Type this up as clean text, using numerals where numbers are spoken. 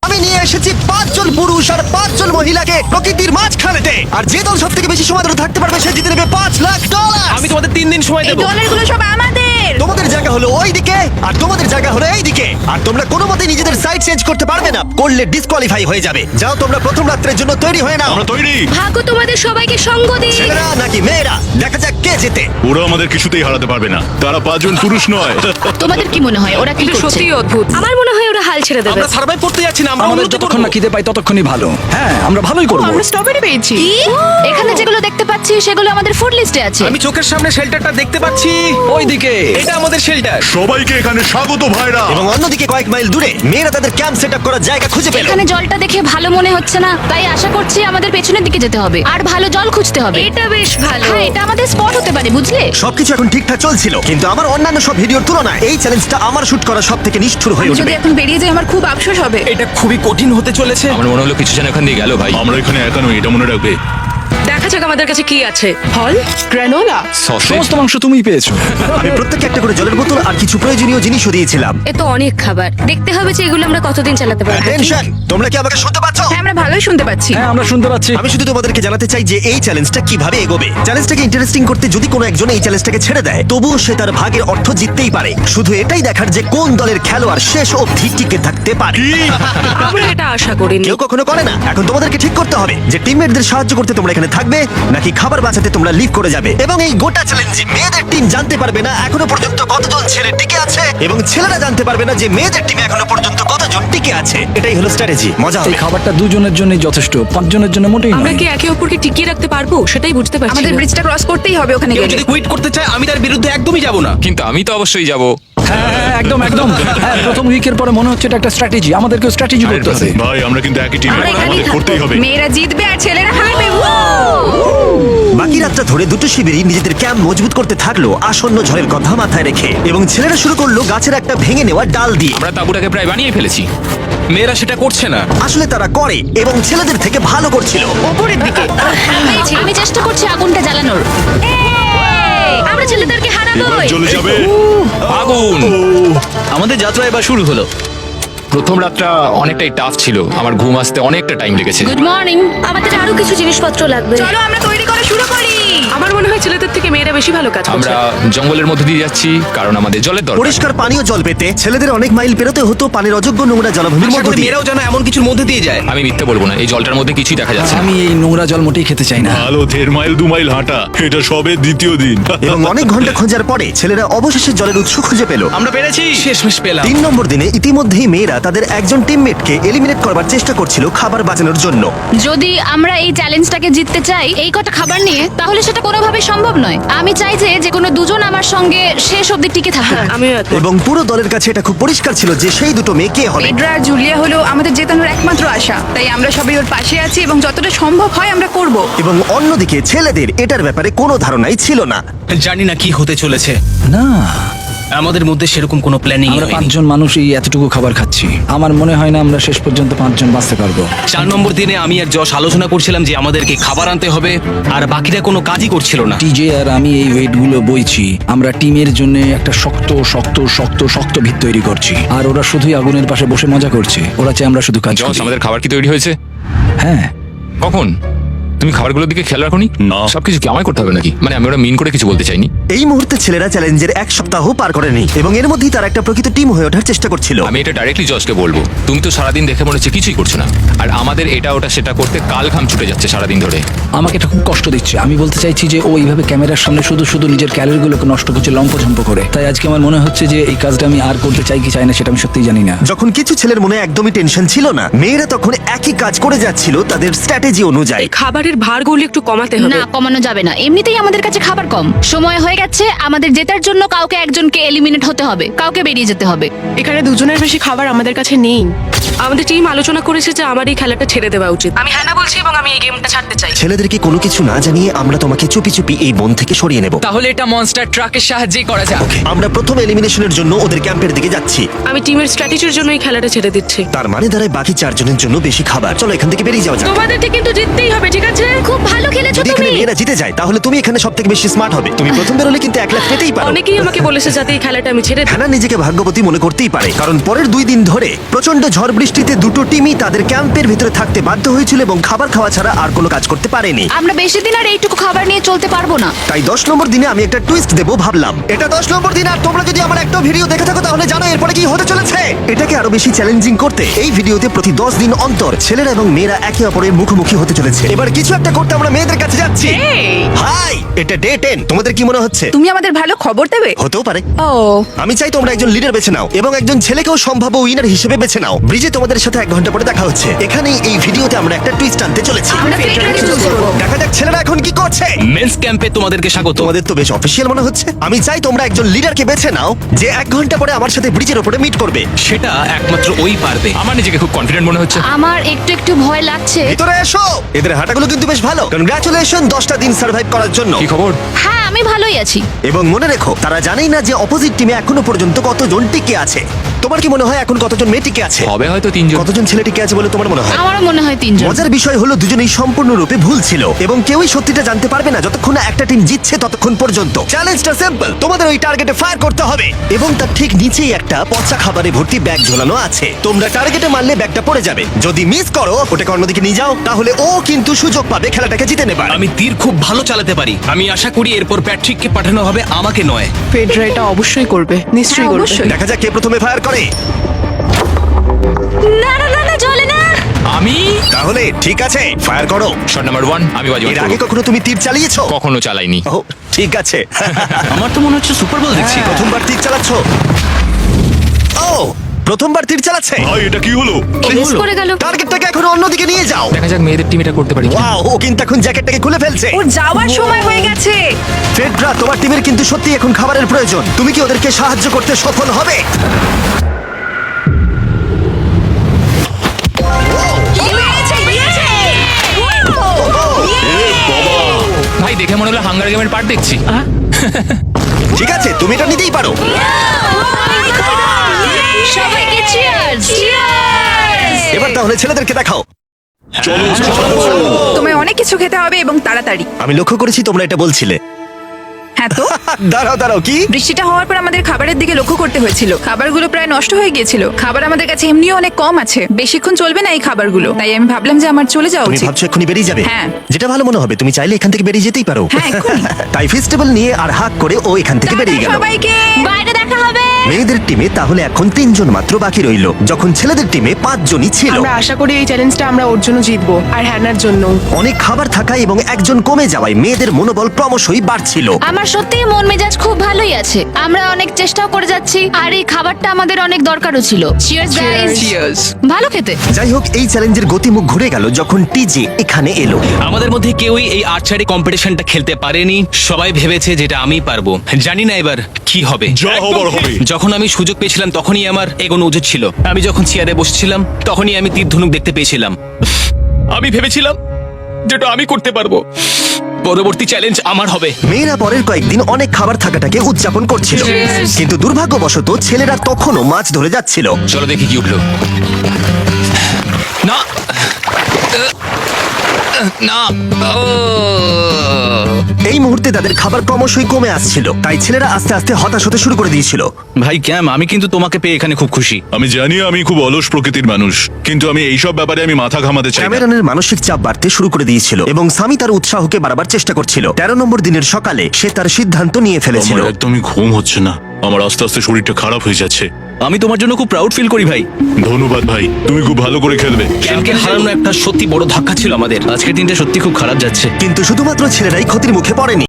আমি নিয়ে এসেছি 5 জন পুরুষ আর 5 জন মহিলাকে প্রকৃতির মাঝখানেতে, আর যে দল সবথেকে বেশি সময় ধরে থাকতে পারবে সে জিতে নেবে $5,00,000। আমি তোমাদের 3 দিন সময় এই দেবো। ডলারগুলো সব আমাদের। তোমাদের জায়গা হলো ওই দিকে আর তোমাদের জায়গা হলো এই দিকে, আর তোমরা কোনো মতে নিজেদের সাইড চেঞ্জ করতে পারবে না, করলে ডিসকোয়ালিফাই হয়ে যাবে। যাও তোমরা প্রথম রাত্রের জন্য তৈরি হয়ে নাও। আমরা তৈরি। ভাগ্য তোমাদের সবাইকে সঙ্গ দিক। ছেলেরা নাকি মেয়েরা, দেখা যাক কে জেতে। ওরা আমাদের কিছুতেই হারাতে পারবে না, তারা 5 জন পুরুষ নয়। তোমাদের কি মনে হয় ওরা কি করছে? সত্যি অদ্ভুত। আমার মনে হয় ওরা হাল ছেড়ে দেবে। আমরা সার্ভাইভ করতে যাচ্ছি না, আমরা আমাদের উন্নতি যতক্ষণ করব। না খিদে পাই ততক্ষণই ভালো। হ্যাঁ, আমরা ভালোই করবো। আমরা স্ট্রবেরি পেয়েছি। কি? এখানে যেগুলো দেখতে পাচ্ছি সেগুলো আমাদের ফুড লিস্টে আছে। আমি চোখের সামনে শেল্টারটা দেখতে পাচ্ছি। ওইদিকে এটা আমাদের শেল্টার। সবাইকে এখানে স্বাগত ভাইরা। এবং অন্যদিকে কয়েক মাইল দূরে মেয়েরা তাদের ক্যাম্প সেট আপ করার জায়গা খুঁজে পেল। এখানে জলটা দেখে ভালো মনে হচ্ছে না, তাই আশা করছি আমাদের পেছনের দিকে যেতে হবে আর ভালো জল খুঁজতে হবে। এটা বেশ ভালো। হ্যাঁ, এটা আমাদের স্পট হতে পারে, বুঝলে? সবকিছু এখন ঠিকঠাক চলছিল, কিন্তু আমার অন্যান্য সব ভিডিওর তুলনায় এই চ্যালেঞ্জটা আমার শুট করা সব থেকে নিষ্ঠুর হয়ে যদি উঠবে। এখন বেরিয়ে যাই আমার খুব আফসোস হবে। এটা খুবই কঠিন হতে চলেছে। আমার মনে হলো কিছু যেন এখান দিয়ে গেল ভাই। আমরা এখানে একা নই, এটা মনে রাখবে। দেখা যাক আমাদের কাছে কি আছে। ফল, গ্রানোলা। সসেজ সমস্ত মাংস তুমিই পেয়েছো। আমি প্রত্যেককে একটা করে জলের বোতল আর কিছু প্রয়োজনীয় জিনিসও দিয়েছিলাম। এ তো অনেক খাবার। দেখতে হবে যে এগুলো আমরা কতদিন চালাতে পারবো। টেনশন, তোমরা কি আমাকে শুনতে পাচ্ছ? হ্যাঁ, আমরা ভালোই শুনতে পাচ্ছি। হ্যাঁ, আমরা শুনতে পাচ্ছি। আমি শুধু তোমাদেরকে জানাতে চাই যে এই চ্যালেঞ্জটা কিভাবে এগোবে। চ্যালেঞ্জটাকে ইন্টারেস্টিং করতে যদি কোনো একজন এই চ্যালেঞ্জটাকে ছেড়ে দেয়, তবুও সে তার ভাগের অর্থ জিততেই পারে। শুধু এটাই দেখার যে কোন দলের খেলোয়াড় শেষ অবধি টিকে থাকতে পারে। আমরা এটা আশা করিনি। কেউ কখনো করে না। এখন তোমাদেরকে ঠিক করতে হবে যে টিমমেটদের সাহায্য করতে তোমরা এখানে থাকবে নাকি খাবার বাঁচাতে তোমরা লিভ করে যাবে। এবং এই গোটা চ্যালেঞ্জে মেয়েদের টিম জানতে পারবে না এখনো পর্যন্ত কতজন ছেলে টিকে আছে, এবং ছেলেরা জানতে পারবে না যে মেয়েদের টিমে এখনো পর্যন্ত কতজন টিকে আছে। এটাই হলো স্ট্র্যাটেজি। মজা এই হবে। খাবারটা দুজনের জন্যই যথেষ্ট, 5 জনের জন্য মোটেই আমরা নয়। কি একে অপরকে টিকিয়ে রাখতে পারবো সেটাই বুঝতে পারছি। আমাদের ব্রিজটা ক্রস করতেই হবে ওখানে কেউ গেলে। যদি কুইট করতে চায় আমি তার বিরুদ্ধে একদমই যাব না। কিন্তু আমি তো অবশ্যই যাব। হ্যাঁ, হ্যাঁ, একদম একদম। হ্যাঁ, প্রথম উইকের পরে মনে হচ্ছে এটা একটা স্ট্র্যাটেজি। আমাদেরকেও স্ট্র্যাটেজি করতে হবে। ভাই আমরা কিন্তু একই টিমে, আমরা এখানেই আমাদের থাকবো। করতেই হবে। মেয়েরা জিতবে আর ছেলেরা হারবে। বাকি রাতটা ধরে দুটো শিবিরই নিজেদের ক্যাম্প মজবুত করতে থাকলো আসন্ন ঝড়ের কথা মাথায় রেখে, এবং ছেলেরা শুরু করলো গাছের একটা ভেঙে নেওয়া ডাল দিয়ে। আমরা তাঁবুটাকে প্রায় বানিয়ে ফেলেছি। মেয়েরা সেটা করছে না। আসলে তারা করে এবং ছেলেদের থেকে ভালো করছিল। ওপরের দিকে। আমি চেষ্টা করছি আগুনটা জ্বালানোর। আমরা ছেলেদেরকে এবার হারাবোই। চলে যাবে। আগুন! আমাদের যাত্রা এবার শুরু হলো। প্রথম রাতটা অনেকটাই টাফ ছিল, আমার ঘুম আসতে অনেকটা টাইম লেগেছে। Good morning. আমাদের আরো কিছু জিনিসপত্র লাগবে। চলো আমরা তৈরি করা শুরু করি। আমার মনে হয় ছেলেদের থেকে মেয়েরা বেশি ভালো কাজ করছে। আমরা জঙ্গলের মধ্যে দিয়ে যাচ্ছি কারণ আমাদের জলের দরকার। পরিষ্কার পানীয় জল পেতে ছেলেদের অনেক মাইল পেরোতে হতো পানির অযোগ্য নোংরা জলাভূমির আশা মধ্য করি দিয়ে। মেয়েরাও যেন এমন কিছুর মধ্যে দিয়ে যায়। আমি মিথ্যে বলবো না, এই জলটার মধ্যে কিছুই দেখা যাচ্ছে না। আমি এই নোংরা জল মোটেই খেতে চাই না। ভালো 1.5 মাইল 2 মাইল হাঁটা, এটা সবে দ্বিতীয় দিন। এবং অনেক ঘন্টা খোঁজার পরে ছেলেরা অবশেষে জলের উৎস খুঁজে পেল। আমরা পেরেছি, শেষমেশ পেলাম। 3 নম্বর দিনে ইতিমধ্যেই মেয়েরা তাদের একজন টিমমেটকে এলিমিনেট করবার চেষ্টা করছিল খাবার বাঁচানোর জন্য। যদি আমরা এই চ্যালেঞ্জটাকে জিততে চাই এই কটা খাবার নিয়ে, তাহলে সেটা কোনোভাবেই সম্ভব নয়। আমি চাই যে কোনো দুজন আমার সঙ্গে শেষ অবধি টিকে থাকুক। আমিও এবং পুরো দলের কাছে এটা খুব পরিষ্কার ছিল যে সেই দুটো মেয়ে কে হবে। পেড্রা আর জুলিয়া হলো আমাদের জেতানোর একমাত্র আশা, তাই আমরা সবাই ওর পাশে আছি এবং যতটা সম্ভব হয় আমরা করব। এবং অন্যদিকে ছেলেদের এটার ব্যাপারে কোনো ধারণাই ছিল না। জানি না কি হতে চলেছে। না, আমাদের মধ্যে সেরকম কোনো প্ল্যানিং আমরা হয়নি। 5 জন মানুষ এই এতটুকু খাবার খাচ্ছি। আমার মনে হয় না আমরা শেষ পর্যন্ত 5 জন বাঁচতে পারবো। 4 নম্বর দিনে আমি আর যশ আলোচনা করছিলাম যে আমাদেরকে খাবার আনতে হবে, আর বাকিরা কোনো কাজই করছিল না। টিজে আর আমি এই ওয়েটগুলো বইছি। আমরা টিমের জন্য একটা শক্ত শক্ত শক্ত শক্ত ভিত তৈরি করছি, আর ওরা শুধুই আগুনের পাশে বসে মজা করছে। ওরা চাই আমরা শুধু কাজ জস, করি। আমাদের খাবার কি তৈরি হয়েছে? হ্যাঁ, কখন? তুমি খাবারগুলোর দিকে খেয়াল রাখোনি? না। সবকিছু কি আমায় করতে হবে নাকি? মানে আমি ওরা মিন করে কিছু বলতে চাইনি। এই মুহূর্তে ছেলেরা চ্যালেঞ্জের 1 সপ্তাহ পার করেনি, এবং এর মধ্যেই তারা একটা প্রকৃত টিম হয়ে ওঠার চেষ্টা করছিল। আমি এটা ডাইরেক্টলি জজকে বলবো। তুমি তো সারাদিন দেখে মনে হচ্ছে কিছুই করছো না, আর আমাদের এটা ওটা সেটা করতে কাল ঘাম ছুটে যাচ্ছে সারাদিন ধরে। আমাকে এটা খুব কষ্ট দিচ্ছে। আমি বলতে চাইছি যে ও এইভাবে ক্যামেরার সামনে শুধু শুধু নিজের ক্যালোরিগুলোকে নষ্ট করছে লম্পঝম্প করে। তাই আজকে আমার মনে হচ্ছে যে এই কাজটা আমি আর করতে চাই কি চাই না সেটা আমি সত্যিই জানি না। যখন কিছু ছেলের মনে একদমই টেনশন ছিল না, মেয়েরা তখন একই কাজ করে যাচ্ছিল তাদের স্ট্র্যাটেজি অনুযায়ী। খাবারের ভারগুলো একটু কমাতে হবে। না, কমানো যাবে না। এমনিতেই আমাদের কাছে খাবার কম। সময় হয়ে গেছে আমাদের জেতার জন্য। কাউকে একজনকে এলিমিনেট হতে হবে, কাউকে বেরিয়ে যেতে হবে। এখানে দুজনের বেশি খাবার আমাদের কাছে নেই। আমাদের টিম আলোচনা করেছে যে আমার এই খেলাটা ছেড়ে দেওয়া উচিত। আমি হ্যাঁ না বলছি এবং আমি এই গেমটা ছাড়তে চাই। ছেলেদেরকে কোনো কিছু না জানিয়ে আমরা তোমাকে চুপি চুপি এই বন থেকে সরিয়ে নেব। তাহলে এটা মনস্টার ট্রাকের সাহায্যেই করা যাক। আমরা প্রথম এলিমিনেশনের জন্য ওদের ক্যাম্পের দিকে যাচ্ছি। আমি টিমের স্ট্র্যাটেজির জন্য এই খেলাটা ছেড়ে দিচ্ছি। তার মানে দাঁড়ায় বাকি 4 জনের জন্য বেশি খাবার। চলো এখান থেকে বেরিয়ে যাওয়া যাক। তোমাদেরকে কিন্তু জিততেই হবে, ঠিক আছে? হয়েছে খুব ভালো খেলেছো যদি এখানে তুমি মেয়েরা জিতে যায় তাহলে তুমি এখানে সব থেকে বেশি স্মার্ট হবে। তুমি প্রথম বেরোলে কিন্তু 1 লাখ পেতেই পারো। অনেকেই আমাকে বলেছে যাতে এই খেলাটা আমি ছেড়ে দিই। হ্যানা নিজেকে ভাগ্যবতী মনে করতেই পারে, কারণ পরের 2 দিন ধরে প্রচন্ড ঝড় বৃষ্টিতে দুটো টিমই তাদের ক্যাম্পের ভিতরে থাকতে বাধ্য হয়েছিল এবং খাবার খাওয়া ছাড়া আর কোনো কাজ করতে পারেনি। আমরা বেশি দিন আর এইটুকু খাবার নিয়ে চলতে পারবো না। তাই 10 নম্বর দিনে আমি একটা টুইস্ট দেবো ভাবলাম। এটা 10 নম্বর দিন, আর তোমরা যদি আমার একটা ভিডিও দেখে থাকো তাহলে জানো এরপরে কি হতে চলেছে। এটাকে আরো বেশি চ্যালেঞ্জিং করতে এই ভিডিওতে প্রতি 10 দিন অন্তর ছেলেরা এবং মেয়েরা একে অপরের মুখোমুখি হতে চলেছে। এবার কিছু একটা করতে আমরা মেয়েদের কাছে যাচ্ছি। হাই, এটা ডে 10। তোমাদের কি মনে হচ্ছে? তুমি আমাদের ভালো খবর দেবে। হতেও পারে। ও আমি চাই তোমরা একজন লিডার বেছে নাও এবং একজন ছেলেকেও সম্ভাব্য উইনার হিসেবে বেছে নাও। ব্রিজে তোমাদের সাথে 1 ঘন্টা পরে দেখা হচ্ছে। এখানেই এই ভিডিওতে আমরা একটা টুইস্ট আনতে চলেছি। আমরা ফেডরারকে চুজ করব। দেখা যাক ছেলেরা এখন কি করছে। মেন্স ক্যাম্পে তোমাদেরকে স্বাগত। তোমাদের তো বেশ অফিসিয়াল মনে হচ্ছে। আমি চাই তোমরা একজন লিডারকে বেছে নাও যে 1 ঘন্টা পরে আমার সাথে ব্রিজের উপরে মিট করবে। সেটা একমাত্র ওই পারবে। আমার নিজেকে খুব কনফিডেন্ট মনে হচ্ছে। আমার একটু একটু ভয় লাগছে। ভিতরে এসো। এদের হাঁটাগুলো কিন্তু বেশ ভালো। কনগ্রাচুলেশন 10টা দিন সার্ভাইভ করার জন্য। কি খবর? হ্যাঁ আমি ভালোই আছি। এবং মনে রেখো তারা জানেই না যে অপোজিট টিমে এখনো পর্যন্ত কতজন টিকে আছে। তোমার কি মনে হয় এখন কতজন মেয়ে টিকে আছে? হবে হয়তো 3 জন। কতজন ছেলে টিকে আছে বলে তোমার মনে হয়? আমারও মনে হয় 3 জন। মজার বিষয় হলো দুজনেই সম্পূর্ণরূপে ভুল ছিল এবং কেউই সত্যিটা জানতে পারবে না যতক্ষণ না একটা টিম জিতছে ততক্ষণ পর্যন্ত। চ্যালেঞ্জটা সিম্পল, তোমাদের ওই টার্গেটে ফায়ার করতে হবে এবং তার ঠিক নিচেই একটা পচা খাবারে ভর্তি ব্যাগ ঝোলানো আছে। তোমরা টার্গেটে মারলে ব্যাগটা পড়ে যাবে। যদি মিস করো ওটাকে অন্যদিকে নিয়ে যাও, তাহলে ও কিন্তু সুযোগ পাবে খেলাটাকে জিতে নেবার। আমি তীর খুব ভালো চালাতে পারি। আমি আশা করি এরপর প্যাট্রিককে পাঠানো হবে, আমাকে নয়। ফেডরা এটা অবশ্যই করবে, নিশ্চয়ই হ্যাঁ, করবে। অবশ্যই। দেখা যাক কে প্রথমে ফায়ার করে। না না না না চলে না। আমি তাহলে ঠিক আছে, ফায়ার করো। শট নাম্বার 1 আমি বাজি এর আগে কখনো তুমি তীর চালিয়েছো? কখনো চালাইনি। ও ঠিক আছে। আমার তো মনে হচ্ছে সুপার বল দেখছি। প্রথমবার তীর চালাচ্ছ? ও প্রথমবার তীর চালাচ্ছে। ভাই এটা কি হলো? মিস করে গেল। টার্গেটটাকে এখন অন্যদিকে নিয়ে যাও। দেখা যাক মেয়েদের টিম এটা করতে পারি কি। ওয়াও, ও কিন্তু এখন জ্যাকেটটাকে খুলে ফেলছে। ওর যাওয়ার সময় হয়ে গেছে। ফেডরা, তোমার টিমের কিন্তু সত্যি এখন খাবারের প্রয়োজন। তুমি কি ওদেরকে সাহায্য করতে সফল হবে? ভাই দেখে মনে হলো হাঙ্গার গেমের পার্ট দেখছি। ঠিক আছে, তুমি এটা নিতেই পারো। সবাইকে চিয়ার্স। এবার তাহলে ছেলেদেরকে দেখাও। তোমায় অনেক কিছু খেতে হবে এবং তাড়াতাড়ি। আমি লক্ষ্য করেছি তোমরা এটা বলছিলে। হ্যাঁ তো দাঁড়াও দাঁড়াও, কি? বৃষ্টিটা হওয়ার পর আমাদের খাবারের দিকে লক্ষ্য করতে হয়েছিল। খাবারগুলো প্রায় নষ্ট হয়ে গিয়েছিল। খাবার আমাদের কাছে এমনিও অনেক কম আছে, বেশিক্ষণ চলবে না এই খাবারগুলো। তাই আমি ভাবলাম যে আমার চলে যাওয়া তুমি উচিত। ভাবছো এক্ষুনি বেরিয়ে যাবে? হ্যাঁ। যেটা ভালো মনে হবে। তুমি চাইলে এখান থেকে বেরিয়ে যেতেই পারো। হ্যাঁ, এক্ষুনি। তাই ফেস্টিভ্যাল নিয়ে আর হাক করে ও এখান থেকে বেরিয়ে গেল। সবাইকে বাইরে দেখা হবে। মেয়েদের টিমে তাহলে এখন 3 জন মাত্র বাকি রইল, যখন ছেলেদের টিমে 5 জনই ছিল। আমরা আশা করি এই চ্যালেঞ্জটা আমরা ওর জন্য জিতবো আর হ্যানার জন্য। অনেক খাবার থাকায় এবং একজন কমে যাওয়ায় মেয়েদের মনোবল ক্রমশই বাড়ছিল। আমার সত্যিই মন মেজাজ খুব ভালোই আছে। আমরা অনেক চেষ্টাও করে যাচ্ছি আর এই খাবারটা আমাদের অনেক দরকারও ছিল। Cheers guys. Cheers. ভালো খেতে। যাই হোক, এই চ্যালেঞ্জের গতিমুখ ঘুরে গেল যখন টিজে এখানে এলো। আমাদের মধ্যে কেউই এই আর্চারি কম্পিটিশনটা খেলতে পারেনি। সবাই ভেবেছে যেটা আমি পারবো। জানি না এবার কি হবে। যা হবার হবে। যখন আমি সুযোগ পেয়েছিলাম তখনই আমার এগোনো উচিত ছিল। আমি যখন চেয়ারে বসছিলাম তখনই আমি তীর ধনুক দেখতে পেয়েছিলাম। আমি ভেবেছিলাম যেটা আমি করতে পারবো। পরবর্তী চ্যালেঞ্জ আমার হবে। মেয়েরা পরের কয়েকদিন অনেক খাবার থাকাটাকে উদযাপন করছিল, কিন্তু দুর্ভাগ্যবশত ছেলেরা তখনও মাছ ধরে যাচ্ছিল। চলো দেখি কি উঠলো। না না ও এই মুহূর্তে তাদের খাবার ক্রমশই কমে আসছিল, তাই ছেলেরা আস্তে আস্তে হতাশ হতে শুরু করে দিয়েছিল। ভাই ক্যাম, আমি কিন্তু তোমাকে পেয়ে এখানে খুব খুশি। আমি জানি আমি খুব অলস প্রকৃতির মানুষ, কিন্তু আমি এইসব ব্যাপারে আমি মাথা ঘামাতে চাই না। ক্যামেরনের মানসিক চাপ বাড়তে শুরু করে দিয়েছিল এবং সামি তার উৎসাহকে বাড়াবার চেষ্টা করছিল। 13 নম্বর দিনের সকালে সে তার সিদ্ধান্ত নিয়ে ফেলেছিল। আমার একদমই ঘুম হচ্ছে না। আমার আস্তে আস্তে শরীরটা খারাপ হয়ে যাচ্ছে। আমি তোমার জন্য খুব প্রাউড ফিল করি ভাই। ধন্যবাদ ভাই, তুমি খুব ভালো করে খেলবে। ক্যামকে হারানো একটা সত্যি বড় ধাক্কা ছিল আমাদের। আজকের দিনটা সত্যি খুব খারাপ যাচ্ছে। কিন্তু শুধুমাত্র ছেলেরাই ক্ষতির মুখে পড়েনি।